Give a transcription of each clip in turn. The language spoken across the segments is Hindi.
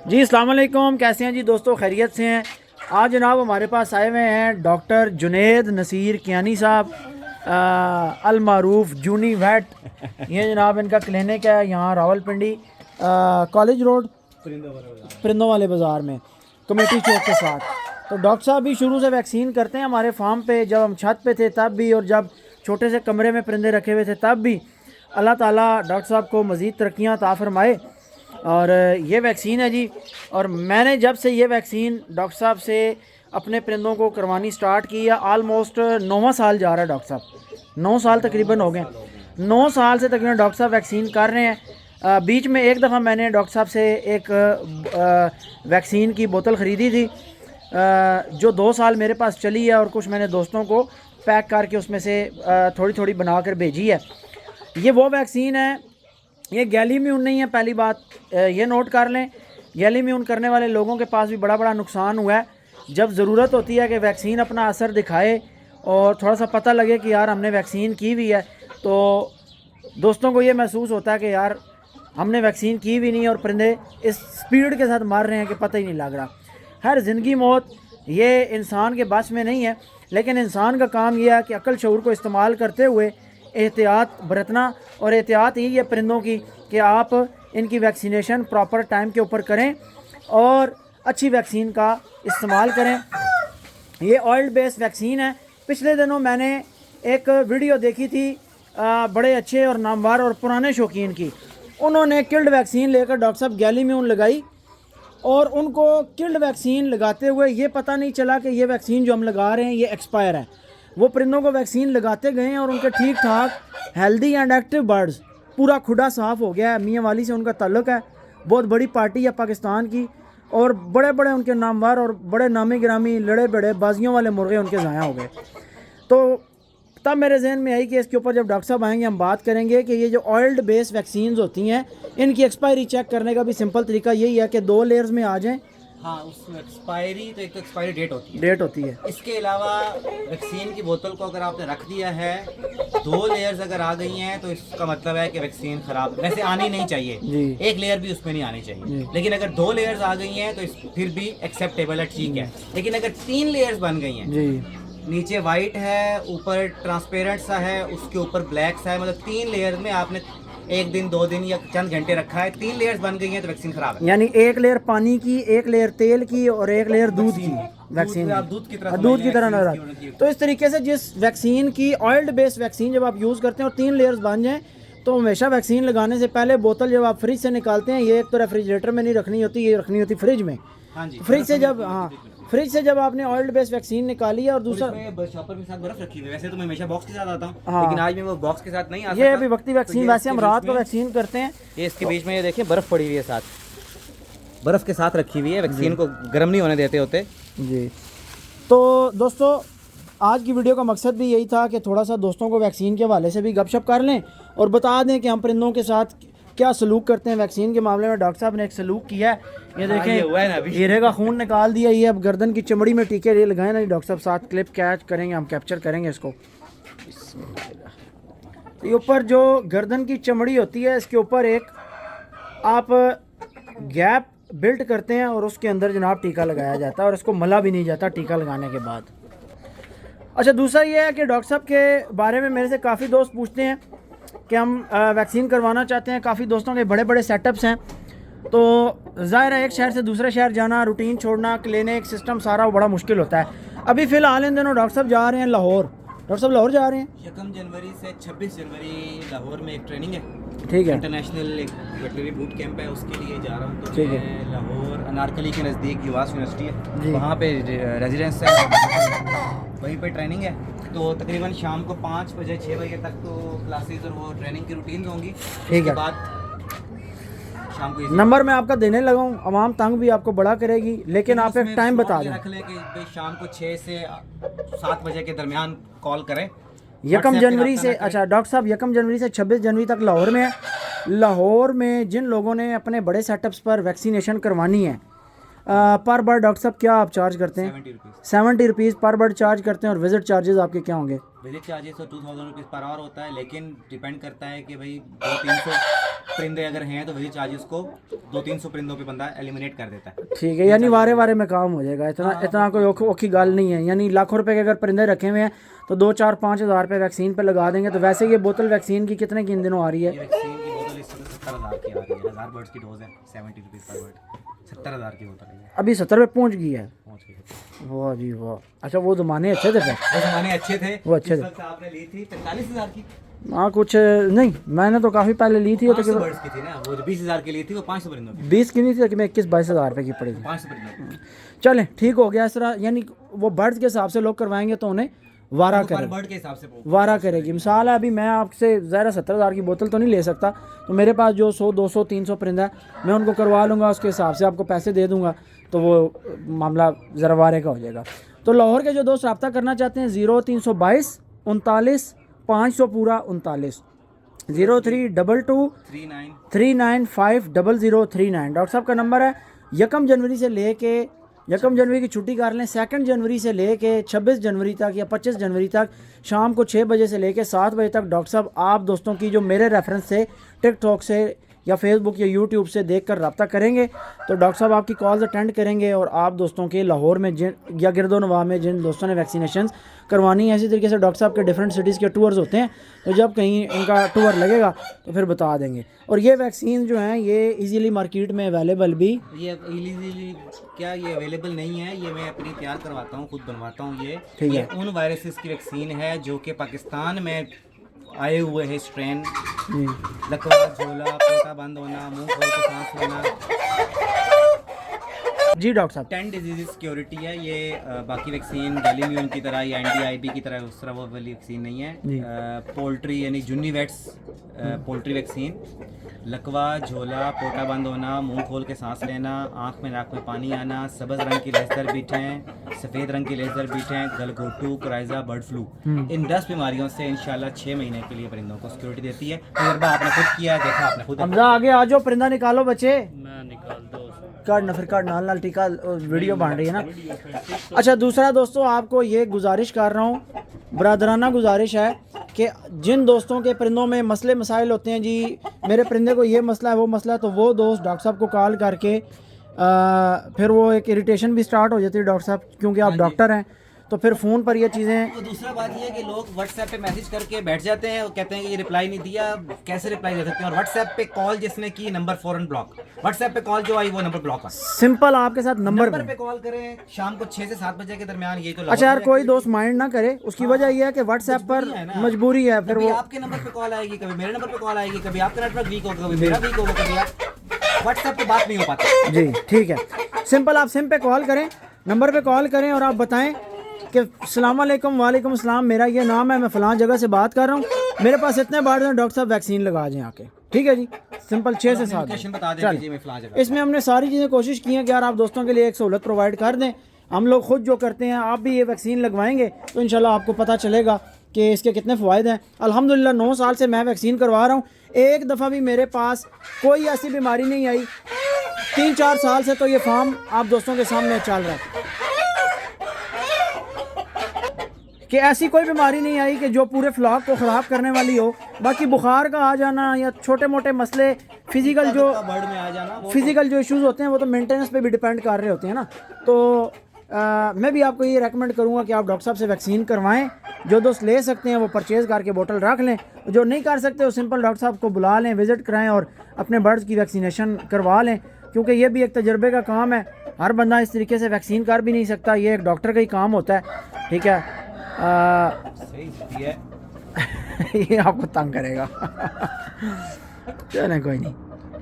जी अस्सलाम वालेकुम, कैसे हैं जी दोस्तों, खैरियत से हैं। आज जनाब हमारे पास आए हुए हैं डॉक्टर जुनेद नसीर कियानी साहब, अल मारूफ जूनी वैट। ये जनाब इनका क्लिनिक है यहाँ रावलपिंडी कॉलेज रोड परिंदों वाले बाज़ार में कमेटी चौक के साथ। तो डॉक्टर साहब भी शुरू से वैक्सीन करते हैं हमारे फार्म पे, जब हम छत पे थे तब भी, और जब छोटे से कमरे में परिंदे रखे हुए थे तब भी। अल्लाह ताला डॉक्टर साहब को मज़ीद तरक्कियाँ अता फरमाए। और ये वैक्सीन है जी, और मैंने जब से ये वैक्सीन डॉक्टर साहब से अपने परिंदों को करवानी स्टार्ट की है, आलमोस्ट 9वां साल जा रहा है डॉक्टर साहब, 9 साल तकरीबन हो गए। 9 साल से तकरीबन डॉक्टर साहब वैक्सीन कर रहे हैं। बीच में एक दफ़ा मैंने डॉक्टर साहब से एक वैक्सीन की बोतल ख़रीदी थी, जो 2 साल मेरे पास चली है, और कुछ मैंने दोस्तों को पैक करके उसमें से थोड़ी थोड़ी बना कर भेजी है। ये वो वैक्सीन है, ये गैलीम्यून नहीं है, पहली बात ये नोट कर लें। गैलीम्यून करने वाले लोगों के पास भी बड़ा नुकसान हुआ है। जब ज़रूरत होती है कि वैक्सीन अपना असर दिखाए और थोड़ा सा पता लगे कि यार हमने वैक्सीन की हुई है, तो दोस्तों को ये महसूस होता है कि यार हमने वैक्सीन की भी नहीं और परिंदे इस स्पीड के साथ मार रहे हैं कि पता ही नहीं लग रहा। हर ज़िंदगी मौत ये इंसान के बस में नहीं है, लेकिन इंसान का काम यह है कि अक्ल शऊर को इस्तेमाल करते हुए एहतियात बरतना। और एहतियात यही है परिंदों की कि आप इनकी वैक्सीनेशन प्रॉपर टाइम के ऊपर करें और अच्छी वैक्सीन का इस्तेमाल करें। ये ऑयल बेस्ड वैक्सीन है। पिछले दिनों मैंने एक वीडियो देखी थी बड़े अच्छे और नामवर और पुराने शौकीन की। उन्होंने किल्ड वैक्सीन लेकर डॉक्टर साहब गैलीम्यून लगाई, और उनको किल्ड वैक्सीन लगाते हुए ये पता नहीं चला कि ये वैक्सीन जो हम लगा रहे हैं ये एक्सपायर है। वो परिंदों को वैक्सीन लगाते गए हैं और उनके ठीक ठाक हेल्दी एंड एक्टिव बर्ड्स, पूरा खुदा साफ़ हो गया है। मियाँ वाली से उनका ताल्लुक़ है, बहुत बड़ी पार्टी है पाकिस्तान की, और बड़े बड़े उनके नामवर और बड़े नामी गिरामी लड़े बड़े बाजियों वाले मुर्गे उनके ज़ाया हो गए। तो तब मेरे जहन में आई कि इसके ऊपर जब डॉक्टर साहब आएंगे हम बात करेंगे कि ये जो ऑयल्ड बेस्ड वैक्सीन होती हैं इनकी एक्सपायरी चेक करने का भी सिंपल तरीका यही है कि 2 लेयर्स में आ जाएँ। हाँ, उसमें एक्सपायरी तो एक तो एक्सपायरी डेट होती है। इसके इसके अलावा वैक्सीन की बोतल को अगर आपने रख दिया है, 2 लेयर्स अगर आ गई हैं तो इसका मतलब है कि वैक्सीन खराब, वैसे आनी नहीं चाहिए जी। एक लेयर भी उसमें नहीं आनी चाहिए जी। लेकिन अगर 2 लेयर्स आ गई हैं तो फिर भी एक्सेप्टेबल है, ठीक है। लेकिन अगर 3 लेयर्स बन गई हैं, जी, नीचे वाइट है, ऊपर ट्रांसपेरेंट सा है, उसके ऊपर ब्लैक सा है, मतलब 3 लेयर में आपने 1 दिन 2 दिन या चंद घंटे रखा है, 3 लेयर्स बन गई हैं तो वैक्सीन खराब है। यानी 1 लेयर पानी की, 1 लेयर तेल की और 1 लेयर दूध की वैक्सीन। आप दूध की तरह दूध की तरह नजर। तो इस तरीके से जिस वैक्सीन की ऑयल्ड बेस्ड वैक्सीन जब आप यूज़ करते हैं और 3 लेयर्स बन जाएं, तो हमेशा वैक्सीन लगाने से पहले बोतल जब आप फ्रिज से निकालते हैं, ये एक तो रेफ्रिजरेटर में नहीं रखनी होती, ये रखनी होती फ्रिज में। हाँ जी, फ्रिज से जब फ्रिज से जब आपने ऑयल्ड बेस्ड वैक्सीन निकाली है, और दूसरा शॉपर के साथ बर्फ रखी हुई है। वैसे तो मैं हमेशा बॉक्स के साथ आता हूँ, हाँ। लेकिन आज मैं वो बॉक्स के साथ नहीं आ सकता। ये अभी वक्ती वैक्सीन, तो वैसे हम रात को वैक्सीन करते हैं। ये इसके बीच में ये देखिए बर्फ पड़ी हुई है, साथ बर्फ के साथ रखी हुई है, वैक्सीन को गर्म नहीं होने देते होते जी। तो दोस्तों आज की वीडियो का मकसद भी यही था कि थोड़ा सा दोस्तों को वैक्सीन के हवाले से भी गपशप कर लें और बता दें कि हम परिंदों के साथ क्या सलूक करते हैं। वैक्सीन के मामले में डॉक्टर साहब ने एक सलूक किया है, ये देखें, हीरे का खून निकाल दिया। ये अब गर्दन की चमड़ी में टीके ये लगाए ना डॉक्टर साहब, साथ क्लिप कैच करेंगे, हम कैप्चर करेंगे इसको। ये ऊपर जो गर्दन की चमड़ी होती है, इसके ऊपर एक आप गैप बिल्ट करते हैं और उसके अंदर जनाब टीका लगाया जाता है, और इसको मला भी नहीं जाता टीका लगाने के बाद। अच्छा, दूसरा ये है कि डॉक्टर साहब के बारे में मेरे से काफ़ी दोस्त पूछते हैं कि हम वैक्सीन करवाना चाहते हैं। काफ़ी दोस्तों के बड़े बड़े सेटअप्स हैं, तो ज़ाहिर है एक शहर से दूसरे शहर जाना, रूटीन छोड़ना, क्लिनिक सिस्टम सारा बड़ा मुश्किल होता है। अभी फ़िलहाल इन दिनों डॉक्टर साहब जा रहे हैं लाहौर। डॉक्टर साहब लाहौर जा रहे हैं 1 जनवरी से 26 जनवरी लाहौर में एक ट्रेनिंग है, ठीक है, इंटरनेशनल एक वेटनरी बूट कैंप है, उसके लिए जा रहा हूँ। तो ठीक है। मैं लाहौर अनारकली के नज़दीक युवास यूनिवर्सिटी जी। है, वहाँ पे रेजिडेंस है, वहीं पे ट्रेनिंग है। तो तकरीबन शाम को 5 बजे 6 बजे तक तो क्लासेस और वो ट्रेनिंग की रूटीन होंगी। ठीक है। उसके बाद शाम को नंबर मैं आपका देने लगा हूँ, अवाम तंग भी आपको बड़ा करेगी, लेकिन आप एक टाइम बता दें। रख लें कि भाई शाम को 6 से 7 बजे के दरमियान कॉल करें। 1 जनवरी से, अच्छा डॉक्टर साहब 1 जनवरी से 26 जनवरी तक लाहौर में है। लाहौर में जिन लोगों ने अपने बड़े सेटअप्स पर वैक्सीनेशन करवानी है, पर बर्ड डॉक्टर साहब क्या आप चार्ज करते हैं? 70 रुपीज़ 70 रुपीज़ पर बर्ड चार्ज करते हैं, और विजिट चार्जेस आपके क्या होंगे? विजिट चार्जेस तो 2000 रुपीज़ पर आवर होता है, लेकिन डिपेंड करता है कि भाई 200-300 परिंदे अगर हैं तो विजिट चार्जेस को 200-300 परिंदों पे बंदा एलिमिनेट कर देता है। ठीक है, यानी वारे वारे में काम हो जाएगा, इतना कोई औखी गल नहीं है। यानी लाखों रुपए के अगर परिंदे रखे हुए हैं तो 2-4-5 हज़ार रुपये वैक्सीन पे लगा देंगे। तो वैसे ये बोतल वैक्सीन की कितने की इन दिनों आ रही है? ये वैक्सीन की बोतल इस समय 70,000 की आ रही है। 1000 बर्ड्स की डोज है, 70 रुपीज़ पर बर्ड, 70,000 की बोतल है। अभी 70 पे पहुंच गई है। पहुँच गई। वाह जी वाह। अच्छा, वो ज़माने अच्छे थे फिर। वो ज़माने अच्छे थे, वो अच्छे जिस थे। वक्त आपने ली थी 45,000 की। हाँ, कुछ नहीं, मैंने तो काफ़ी पहले ली थी। 500 बर्ड्स की थी ना, वो 20,000 की ली थी, वो 500 परिंदों की, 20 की नहीं थी, मैं 21-22 हज़ार रुपये की पड़ी थी। 500 परिंदों की। चलें, ठीक हो गया इस तरह। यानी वो बर्ड्स के हिसाब से लोग करवाएंगे तो उन्हें वारा पर करें, बर्ड के हिसाब से वारा करेगी। मिसाल है, अभी मैं आपसे ज़रा 70,000 की बोतल तो नहीं ले सकता, तो मेरे पास जो 100, 200, 300 परिंदा है मैं उनको करवा लूँगा, उसके हिसाब से आपको पैसे दे दूँगा, तो वो मामला ज़रा वारे का हो जाएगा। तो लाहौर के जो दोस्त रब्ता करना चाहते हैं 0322 39 500 पूरा 39 0322 395 0039 डॉक्टर साहब का नंबर है। 1 जनवरी से लेके 1 जनवरी की छुट्टी कर लें, 2 जनवरी से लेके 26 जनवरी तक या 25 जनवरी तक शाम को 6 बजे से लेके 7 बजे तक डॉक्टर साहब आप दोस्तों की जो मेरे रेफरेंस से टिकटॉक से या फेसबुक या यूट्यूब से देखकर रब्ता करेंगे तो डॉक्टर साहब आपकी कॉल्स अटेंड करेंगे और आप दोस्तों के लाहौर में जिन या गिरदोनवा में जिन दोस्तों ने वैक्सीनेशन करवानी है, इसी तरीके से डॉक्टर साहब के डिफरेंट सिटीज़ के टूर्स होते हैं, तो जब कहीं इनका टूर लगेगा तो फिर बता देंगे। और ये वैक्सीन जो हैं ये इजीली मार्केट में अवेलेबल भी, ये इजीली क्या ये अवेलेबल नहीं है, ये मैं अपनी तैयार करवाता हूँ, खुद बनवाता हूँ। ठीक ये है। उन वायरसेस की वैक्सीन है जो कि पाकिस्तान में आए हुए हैं स्ट्रेन, लकवा, झोला, पोटा बंद होना, मुंह खोल के सांस लेना। जी डॉक्टर साहब। 10 डिजीज सिक्योरिटी है ये। बाकी वैक्सीन गैलीम्यून की तरह या NDIB की तरह उस तरह वो वाली वैक्सीन नहीं है। पोल्ट्री यानी जूनीवेट्स पोल्ट्री वैक्सीन, लकवा, झोला, पोटा बंद होना, मुंह खोल के सांस लेना, आँख में नाक में पानी आना, सब्ज़ रंग की लेजर बीटें, सफ़ेद रंग की लेजर बीटें, गलघोटू, कराइजा, बर्ड फ्लू, इन 10 बीमारियों से इंशाल्लाह 6 महीने के लिए परिंदों को सिक्योरिटी देती है। तजर्बा आपने खुद किया है, देखा आपने खुद। हमजा आगे आ जाओ, परिंदा निकालो बच्चे। मैं निकाल दो काटना फिर काटना, नाल नाल टीका वीडियो बन रही है ना। अच्छा, दूसरा दोस्तों आपको ये गुजारिश कर रहा हूँ, बरादराना गुजारिश है कि जिन दोस्तों के परिंदों में मसले मसाइल होते हैं, जी मेरे परिंदे को ये मसला है वो मसला है, तो वो दोस्त डॉक्टर साहब को कॉल करके फिर वो एक इरिटेशन भी स्टार्ट हो जाती है डॉक्टर साहब, क्योंकि आप डॉक्टर हैं तो फिर फ़ोन पर ये चीज़ें। तो दूसरा बात ये है कि लोग व्हाट्सएप पे मैसेज करके बैठ जाते हैं और कहते हैं कि ये रिप्लाई नहीं दिया, कैसे रिप्लाई दे सकते हैं। और व्हाट्सएप पे कॉल जिसने की नंबर फौरन ब्लॉक, व्हाट्सएप पे कॉल जो आई वो नंबर ब्लॉक है। सिंपल आपके साथ नंबर पे कॉल करें शाम को 6 से 7 बजे के दरमियान। ये तो अच्छा यार, कोई दोस्त माइंड ना करे, उसकी वजह ये है कि व्हाट्सएप पर मजबूरी है, फिर वो आपके नंबर पे कॉल आएगी, कभी मेरे नंबर पे कॉल आएगी, कभी आपका नेटवर्क वीक होगा, कभी मेरा वीक होगा, कभी आप व्हाट्सएप पे बात नहीं हो पाती। जी ठीक है, सिंपल आप सिम पे कॉल करें, नंबर पे कॉल करें और आप बताएं कि अस्सलाम वालेकुम, वालेकुम अस्सलाम, मेरा ये नाम है, मैं फ़लाँ जगह से बात कर रहा हूँ, मेरे पास इतने बार डॉक्टर साहब वैक्सीन लगा जाएं आके। ठीक है जी, सिंपल 6 से 7 बता दें जी मैं फलां जगह। इसमें हमने सारी चीज़ें कोशिश की हैं कि यार आप दोस्तों के लिए एक सहूलत प्रोवाइड कर दें। हम लोग खुद जो करते हैं, आप भी ये वैक्सीन लगवाएंगे तो इंशाल्लाह आपको पता चलेगा कि इसके कितने फ़ायदे हैं। अल्हम्दुलिल्लाह 9 साल से मैं वैक्सीन करवा रहा हूँ, एक दफ़ा भी मेरे पास कोई ऐसी बीमारी नहीं आई। 3-4 साल से तो ये फार्म आप दोस्तों के सामने चल रहा है कि ऐसी कोई बीमारी नहीं आई कि जो पूरे फ्लॉक को ख़राब करने वाली हो। बाकी बुखार का आ जाना या छोटे मोटे मसले, फिज़िकल जो बर्ड में आ जाना, फिज़िकल जो इश्यूज़ होते हैं वो तो मेंटेनेंस पे भी डिपेंड कर रहे होते हैं ना। तो मैं भी आपको ये रेकमेंड करूँगा कि आप डॉक्टर साहब से वैक्सीन करवाएं। जो दोस्त ले सकते हैं वो परचेज़ करके बोतल रख लें, जो नहीं कर सकते वो सिंपल डॉक्टर साहब को बुला लें, विज़िट कराएं और अपने बर्ड्स की वैक्सीनेशन करवा लें, क्योंकि ये भी एक तजर्बे का काम है। हर बंदा इस तरीके से वैक्सीन कर भी नहीं सकता, ये एक डॉक्टर का ही काम होता है। ठीक है, सही है। ये आपको तंग करेगा। चलें कोई नहीं,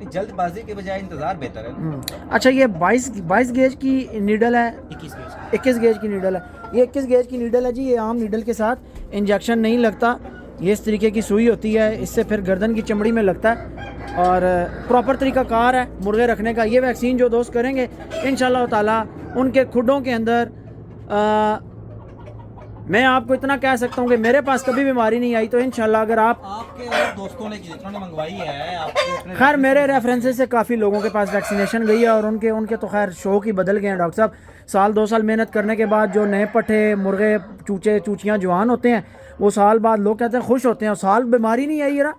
जल्दबाजी के बजाय इंतजार बेहतर है। अच्छा, ये 22 गेज की नीडल है, 21 गेज की नीडल है। ये 21 गेज की नीडल है जी, ये आम नीडल के साथ इंजेक्शन नहीं लगता, ये इस तरीके की सुई होती है, इससे फिर गर्दन की चमड़ी में लगता है और प्रॉपर तरीक़ाकार है मुर्गे रखने का। ये वैक्सीन जो दोस्त करेंगे इंशाल्लाह ताला उनके खुडों के अंदर मैं आपको इतना कह सकता हूँ कि मेरे पास कभी बीमारी नहीं आई, तो इंशाल्लाह अगर आप आपके और दोस्तों ने जितनों ने मंगवाई है आपके अपने खैर मेरे रेफरेंसेस से काफ़ी लोगों के पास वैक्सीनेशन गई है और उनके उनके तो खैर शौक ही बदल गए हैं डॉक्टर साहब। साल 2 साल मेहनत करने के बाद जो नए पट्टे मुर्गे चूचे चूचियाँ जवान होते हैं वो साल बाद लोग कहते हैं खुश होते हैं और साल बीमारी नहीं आई ना,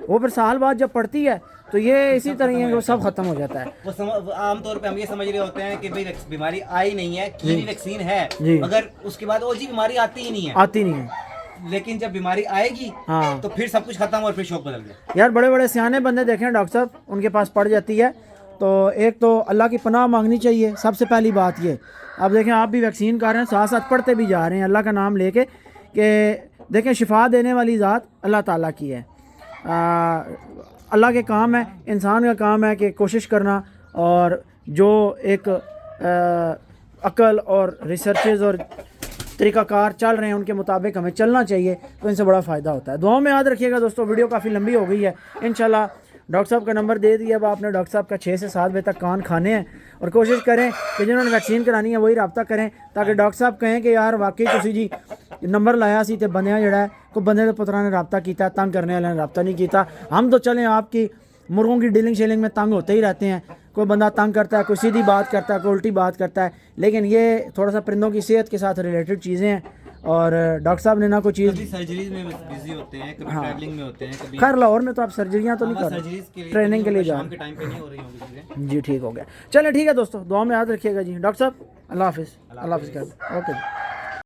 वो फिर साल बाद जब पड़ती है तो ये इसी तरह ही है, वो सब खत्म हो जाता है। वो आमतौर पे हम ये समझ रहे होते हैं कि भाई बीमारी आई नहीं है, कीवी वैक्सीन है, जी। मगर उसके बाद वो जी बीमारी आती ही नहीं है, आती नहीं है। लेकिन जब बीमारी आएगी हाँ तो फिर सब कुछ खत्म और फिर शौक बदल गया। यार बड़े बड़े सियाने बंदे देखें डॉक्टर साहब, उनके पास पड़ जाती है तो एक तो अल्लाह की पनाह मांगनी चाहिए सबसे पहली बात ये। अब देखें आप भी वैक्सीन कर रहे हैं, साथ साथ पढ़ते भी जा रहे हैं अल्लाह का नाम लेके कि देखें शिफा देने वाली ज़ात अल्लाह ताला की है। अल्लाह के काम है, इंसान का काम है कि कोशिश करना और जो एक अकल और रिसर्चेज और तरीक़ाकार चल रहे हैं उनके मुताबिक हमें चलना चाहिए, तो इनसे बड़ा फ़ायदा होता है। दुआओं में याद रखिएगा दोस्तों। वीडियो काफ़ी लंबी हो गई है, इंशाल्लाह डॉक्टर साहब का नंबर दे दिया। अब आपने डॉक्टर साहब का 6 से 7 बजे तक कान खाने हैं और कोशिश करें कि जिन्होंने वैक्सीन करानी है वही रब्ता करें, ताकि डॉक्टर साहब कहें कि यार वाकई तुसी जी नंबर लाया सी ते बंदियां जड़ा है कोई बंदे के पुत्रा ने रब्ता किया, तंग करने वाले ने रब्ता नहीं किया। हम तो चलें आपकी मुर्गों की डीलिंग शेलिंग में तंग होते ही रहते हैं, कोई बंदा तंग करता है, कोई सीधी बात करता है, कोई उल्टी बात करता है, लेकिन ये थोड़ा सा परिंदों की सेहत के साथ रिलेटेड चीज़ें हैं। और डॉक्टर साहब ने ना कोई चीज़ सर्जरीज में बिजी होते हैं, कभी ट्रैवलिंग में होते हैं, कभी खैर लाहौर में तो आप सर्जरियाँ तो नहीं कर रहे, सर्जरीज के लिए ट्रेनिंग के लिए जा शाम के टाइम पे नहीं हो रही होंगी चीजें। जी ठीक हो गया। चलें ठीक है दोस्तों, दुआ में याद रखिएगा जी। डॉक्टर साहब अल्लाह हाफिज़, अल्लाह हाफिज़ कर, ओके जी।